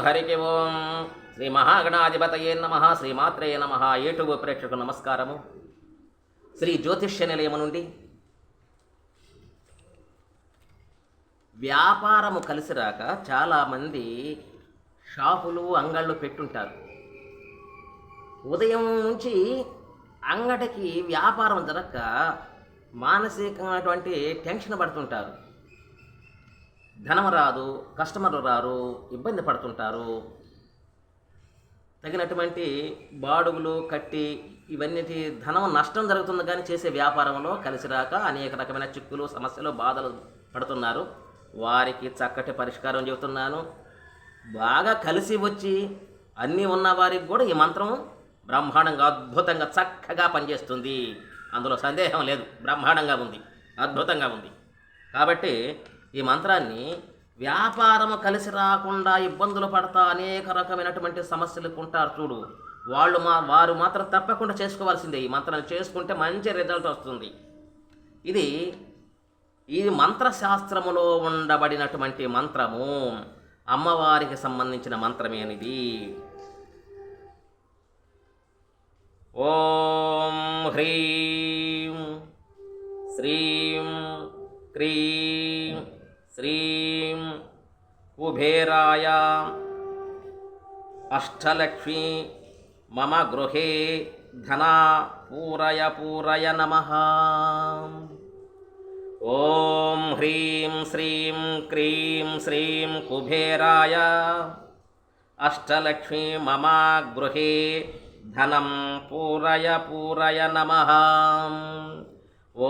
హరికి ఓం. శ్రీ మహాగణాధిపతయే నమ. శ్రీమాత్రే నమ. యూట్యూబ్ ప్రేక్షకులకు నమస్కారము. శ్రీ జ్యోతిష్య నిలయము నుండి వ్యాపారము కలిసి రాక చాలామంది షాపులు అంగళ్ళు పెట్టుంటారు. ఉదయం నుంచి అంగడికి వ్యాపారం జరగక మానసికమైనటువంటి టెన్షన్ పడుతుంటారు. ధనం రాదు, కస్టమర్లు రారు, ఇబ్బంది పడుతుంటారు. తగినటువంటి బాడుగులు కట్టి ఇవన్నిటి ధనం నష్టం జరుగుతుంది, కానీ చేసే వ్యాపారంలో కలిసి రాక అనేక రకమైన చిక్కులు, సమస్యలు, బాధలు పడుతున్నారు. వారికి చక్కటి పరిష్కారం చెబుతున్నాను. బాగా కలిసి వచ్చి అన్నీ ఉన్న వారికి కూడా ఈ మంత్రం బ్రహ్మాండంగా అద్భుతంగా చక్కగా పనిచేస్తుంది. అందులో సందేహం లేదు. బ్రహ్మాండంగా ఉంది, అద్భుతంగా ఉంది. కాబట్టి ఈ మంత్రాన్ని వ్యాపారము కలిసి రాకుండా ఇబ్బందులు పడతా అనేక రకమైనటువంటి సమస్యలకు ఉంటారు చూడు, వారు మాత్రం తప్పకుండా చేసుకోవాల్సిందే. ఈ మంత్రాన్ని చేసుకుంటే మంచి రిజల్ట్ వస్తుంది. ఇది మంత్రశాస్త్రములో ఉండబడినటువంటి మంత్రము. అమ్మవారికి సంబంధించిన మంత్రమేనిది. ఓం హ్రీం శ్రీం క్రీం శ్రీం కుబేరాయ అష్టలక్ష్మీ మమ గృహే ధనా పూరయ నమః. ఓం హ్రీం శ్రీం క్రీం శ్రీం కుబేరాయ అష్టలక్ష్మీ మమ గృహే ధనం పూరయ నమః.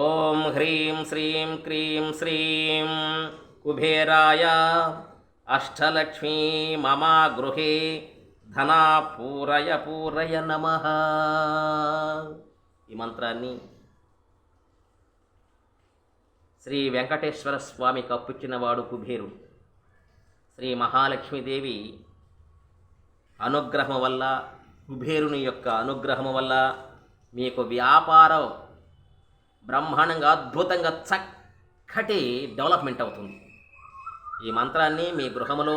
ఓం హ్రీం శ్రీం క్రీం శ్రీం కుబేరాయ అష్టలక్ష్మీ మమ గృహే ధనా పూరయ నమః. ఈ మంత్రాన్ని శ్రీ వెంకటేశ్వర స్వామికి అప్పుచ్చినవాడు కుబేరుడు. శ్రీ మహాలక్ష్మీదేవి అనుగ్రహం వల్ల, కుబేరుని యొక్క అనుగ్రహం వల్ల మీకు వ్యాపారం బ్రహ్మాండంగా అద్భుతంగా చక్కటి డెవలప్మెంట్ అవుతుంది. ఈ మంత్రాన్ని మీ గృహంలో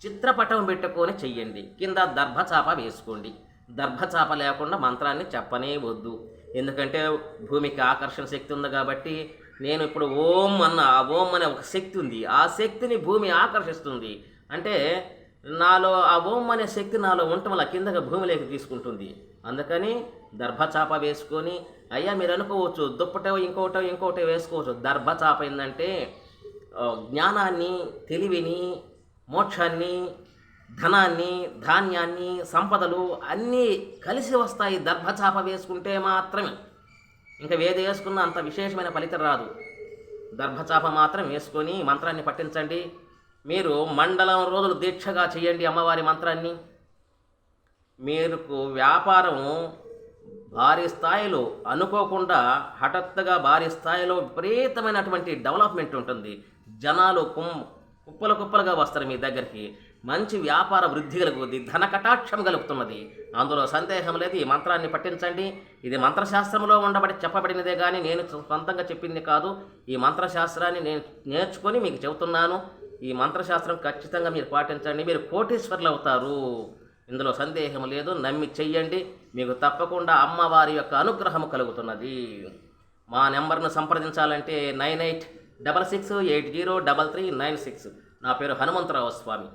చిత్రపటం పెట్టుకొని చెయ్యండి. కింద దర్భచాప వేసుకోండి. దర్భచాప లేకుండా మంత్రాన్ని చెప్పనే వద్దు. ఎందుకంటే భూమికి ఆకర్షణ శక్తి ఉంది కాబట్టి నేను ఇప్పుడు ఓం అన్న, ఆ ఓం అనే ఒక శక్తి ఉంది. ఆ శక్తిని భూమి ఆకర్షిస్తుంది. అంటే నాలో ఆ ఓం అనే శక్తి నాలో ఉండటం వల్ల కిందగా భూమిలోకి తీసుకుంటుంది. అందుకని దర్భచాప వేసుకొని, అయ్యా మీరు అనుకోవచ్చు దుప్పటో ఇంకోటో వేసుకోవచ్చు. దర్భచాప ఏంటంటే జ్ఞానాన్ని, తెలివిని, మోక్షాన్ని, ధనాన్ని, ధాన్యాన్ని, సంపదలు అన్నీ కలిసి వస్తాయి దర్భచాప వేసుకుంటే మాత్రమే. ఇంకా వేది వేసుకున్న అంత విశేషమైన ఫలితం రాదు. దర్భచాప మాత్రం వేసుకొని మంత్రాన్ని పఠించండి. మీరు మండలం రోజులు దీక్షగా చేయండి అమ్మవారి మంత్రాన్ని. మీకు వ్యాపారం భారీ స్థాయిలో, అనుకోకుండా హఠాత్తుగా భారీ స్థాయిలో విపరీతమైనటువంటి డెవలప్మెంట్ ఉంటుంది. జనాలు కుప్పలుగా వస్తారు మీ దగ్గరికి. మంచి వ్యాపార వృద్ధి కలుగుతుంది, ధన కటాక్షం కలుగుతున్నది. అందులో సందేహం లేదు. ఈ మంత్రాన్ని పఠించండి. ఇది మంత్రశాస్త్రంలో చెప్పబడినదే కానీ నేను సొంతంగా చెప్పింది కాదు. ఈ మంత్రశాస్త్రాన్ని నేను నేర్చుకొని మీకు చెబుతున్నాను. ఈ మంత్రశాస్త్రం ఖచ్చితంగా మీరు పాటించండి, మీరు కోటీశ్వర్లు అవుతారు. ఇందులో సందేహం లేదు. నమ్మి చెయ్యండి, మీకు తప్పకుండా అమ్మవారి యొక్క అనుగ్రహం కలుగుతున్నది. మా నెంబర్ను సంప్రదించాలంటే 9866803396. నా పేరు హనుమంతరావు స్వామి.